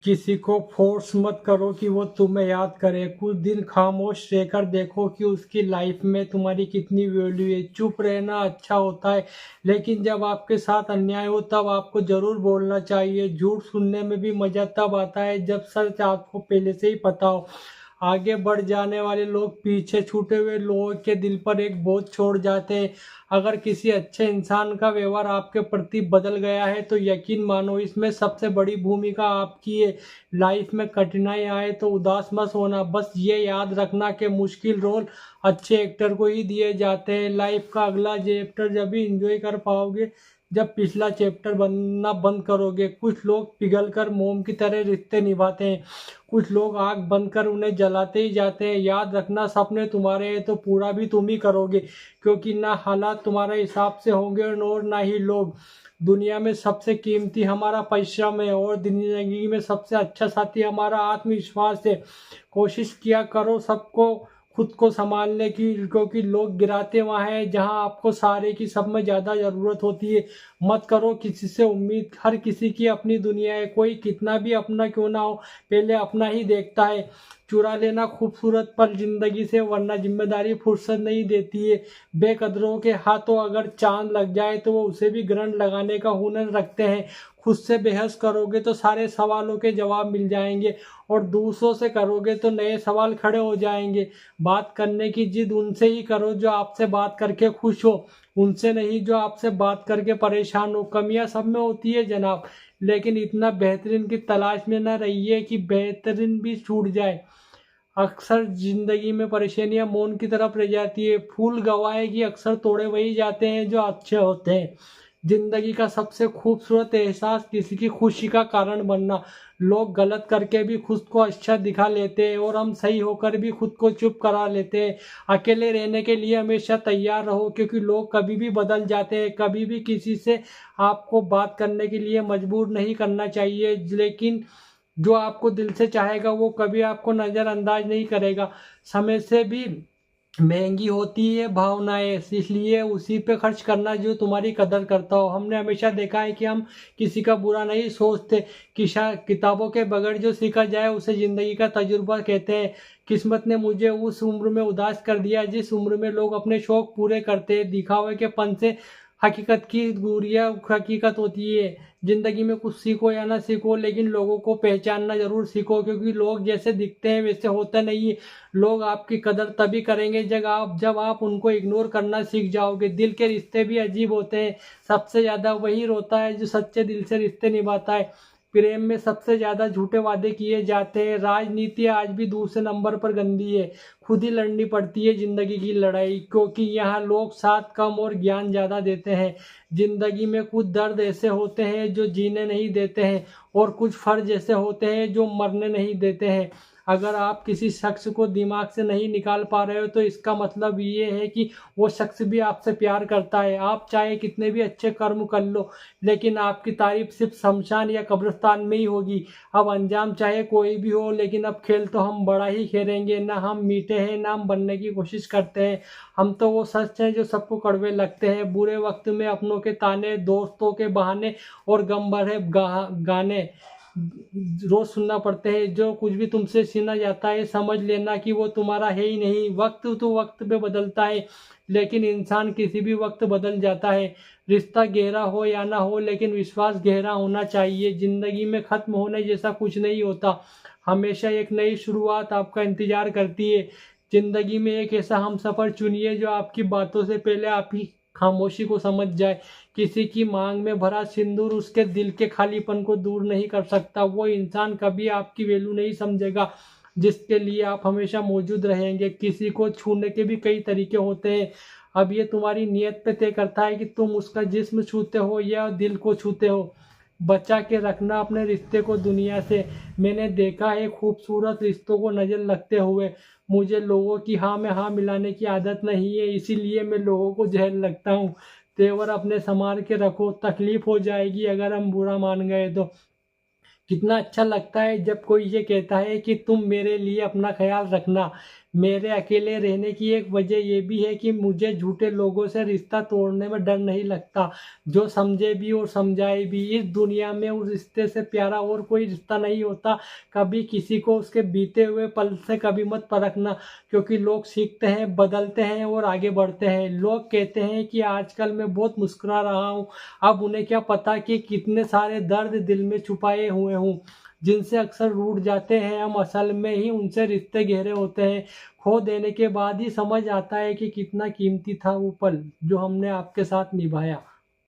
किसी को फोर्स मत करो कि वो तुम्हें याद करे। कुछ दिन खामोश रहकर देखो कि उसकी लाइफ में तुम्हारी कितनी वैल्यू है। चुप रहना अच्छा होता है, लेकिन जब आपके साथ अन्याय हो तब आपको जरूर बोलना चाहिए। झूठ सुनने में भी मजा तब आता है जब सच आपको पहले से ही पता हो। आगे बढ़ जाने वाले लोग पीछे छूटे हुए लोगों के दिल पर एक बोझ छोड़ जाते हैं। अगर किसी अच्छे इंसान का व्यवहार आपके प्रति बदल गया है तो यकीन मानो इसमें सबसे बड़ी भूमिका आपकी है। लाइफ में कठिनाई आए तो उदास मत होना, बस ये याद रखना कि मुश्किल रोल अच्छे एक्टर को ही दिए जाते हैं। लाइफ का अगला चैप्टर जब भी इंजॉय कर पाओगे जब पिछला चैप्टर बनना बंद करोगे। कुछ लोग पिघल कर मोम की तरह रिश्ते निभाते हैं, कुछ लोग आग बंद कर उन्हें जलाते ही जाते हैं। याद रखना, सपने तुम्हारे हैं तो पूरा भी तुम ही करोगे, क्योंकि ना हालात तुम्हारे हिसाब से होंगे और ना ही लोग। दुनिया में सबसे कीमती हमारा परिश्रम है और जिंदगी में सबसे अच्छा साथी हमारा आत्मविश्वास है। कोशिश किया करो सबको खुद को संभालने की, क्योंकि लोग गिराते वहाँ है जहाँ आपको सहारे की सब में ज़्यादा ज़रूरत होती है। मत करो किसी से उम्मीद, हर किसी की अपनी दुनिया है। कोई कितना भी अपना क्यों ना हो, पहले अपना ही देखता है। चुरा लेना खूबसूरत पल जिंदगी से, वरना जिम्मेदारी फुर्सत नहीं देती है। बेकदरों के हाथों अगर चांद लग जाए तो वो उसे भी ग्रहण लगाने का हुनर रखते हैं। खुद से बहस करोगे तो सारे सवालों के जवाब मिल जाएंगे, और दूसरों से करोगे तो नए सवाल खड़े हो जाएंगे। बात करने की जिद उनसे ही करो जो आपसे बात करके खुश हो, उनसे नहीं जो आपसे बात करके परेशान हो। कमियां सब में होती है जनाब, लेकिन इतना बेहतरीन की तलाश में न रहिए कि बेहतरीन भी छूट जाए। अक्सर जिंदगी में परेशानियां मौन की तरफ रह जाती है। फूल गवाए कि अक्सर तोड़े वही जाते हैं जो अच्छे होते हैं। जिंदगी का सबसे खूबसूरत एहसास किसी की खुशी का कारण बनना। लोग गलत करके भी खुद को अच्छा दिखा लेते हैं और हम सही होकर भी खुद को चुप करा लेते हैं। अकेले रहने के लिए हमेशा तैयार रहो, क्योंकि लोग कभी भी बदल जाते हैं। कभी भी किसी से आपको बात करने के लिए मजबूर नहीं करना चाहिए, लेकिन जो आपको दिल से चाहेगा वो कभी आपको नज़रअंदाज नहीं करेगा। समय से भी महंगी होती है भावनाएं, इसलिए उसी पे खर्च करना जो तुम्हारी कदर करता हो। हमने हमेशा देखा है कि हम किसी का बुरा नहीं सोचते। किताबों के बगैर जो सीखा जाए उसे जिंदगी का तजुर्बा कहते हैं। किस्मत ने मुझे उस उम्र में उदास कर दिया जिस उम्र में लोग अपने शौक पूरे करते हैं। दिखावे के पन से हकीकत की दूरियां हकीकत होती है। जिंदगी में कुछ सीखो या ना सीखो, लेकिन लोगों को पहचानना जरूर सीखो, क्योंकि लोग जैसे दिखते हैं वैसे होता नहीं है। लोग आपकी कदर तभी करेंगे जब आप उनको इग्नोर करना सीख जाओगे। दिल के रिश्ते भी अजीब होते हैं। सबसे ज्यादा वही रोता है जो सच्चे दिल से रिश्ते निभाता है। प्रेम में सबसे ज्यादा झूठे वादे किए जाते हैं। राजनीति आज भी दूसरे नंबर पर गंदी है। खुद ही लड़नी पड़ती है जिंदगी की लड़ाई, क्योंकि यहाँ लोग साथ कम और ज्ञान ज्यादा देते हैं। जिंदगी में कुछ दर्द ऐसे होते हैं जो जीने नहीं देते हैं, और कुछ फर्ज ऐसे होते हैं जो मरने नहीं देते हैं। अगर आप किसी शख्स को दिमाग से नहीं निकाल पा रहे हो तो इसका मतलब ये है कि वो शख्स भी आपसे प्यार करता है। आप चाहे कितने भी अच्छे कर्म कर लो, लेकिन आपकी तारीफ सिर्फ शमशान या कब्रिस्तान में ही होगी। अब अंजाम चाहे कोई भी हो, लेकिन अब खेल तो हम बड़ा ही खेलेंगे। ना हम मीठे हैं ना हम बनने की कोशिश करते हैं। हम तो वो सच हैं जो सबको कड़वे लगते हैं। बुरे वक्त में अपनों के ताने, दोस्तों के बहाने और गम भरे गाने रोज सुनना पड़ते हैं। जो कुछ भी तुमसे छीना जाता है समझ लेना कि वो तुम्हारा है ही नहीं। वक्त तो वक्त पे बदलता है, लेकिन इंसान किसी भी वक्त बदल जाता है। रिश्ता गहरा हो या ना हो, लेकिन विश्वास गहरा होना चाहिए। जिंदगी में खत्म होने जैसा कुछ नहीं होता, हमेशा एक नई शुरुआत आपका इंतजार करती है। जिंदगी में एक ऐसा हम सफर चुनिए जो आपकी बातों से पहले आपकी खामोशी को समझ जाए। किसी की मांग में भरा सिंदूर उसके दिल के खालीपन को दूर नहीं कर सकता। वो इंसान कभी आपकी वैल्यू नहीं समझेगा जिसके लिए आप हमेशा मौजूद रहेंगे। किसी को छूने के भी कई तरीके होते हैं। अब ये तुम्हारी नियत पे तय करता है कि तुम उसका जिस्म छूते हो या दिल को छूते हो। बचा के रखना अपने रिश्ते को दुनिया से। मैंने देखा है खूबसूरत रिश्तों को नजर लगते हुए। मुझे लोगों की हाँ में हाँ मिलाने की आदत नहीं है, इसीलिए मैं लोगों को जहर लगता हूँ। तेवर अपने संभाल के रखो, तकलीफ हो जाएगी अगर हम बुरा मान गए तो। कितना अच्छा लगता है जब कोई ये कहता है कि तुम मेरे लिए अपना ख्याल रखना। मेरे अकेले रहने की एक वजह ये भी है कि मुझे झूठे लोगों से रिश्ता तोड़ने में डर नहीं लगता, जो समझे भी और समझाए भी। इस दुनिया में उस रिश्ते से प्यारा और कोई रिश्ता नहीं होता। कभी किसी को उसके बीते हुए पल से कभी मत परखना, क्योंकि लोग सीखते हैं, बदलते हैं और आगे बढ़ते हैं। लोग कहते हैं कि आजकल मैं बहुत मुस्कुरा रहा हूँ, अब उन्हें क्या पता कि कितने सारे दर्द दिल में छुपाए हुए हूँ, जिनसे अक्सर रूठ जाते हैं हम। असल में ही उनसे रिश्ते गहरे होते हैं। खो देने के बाद ही समझ आता है कि कितना कीमती था वो पल जो हमने आपके साथ निभाया।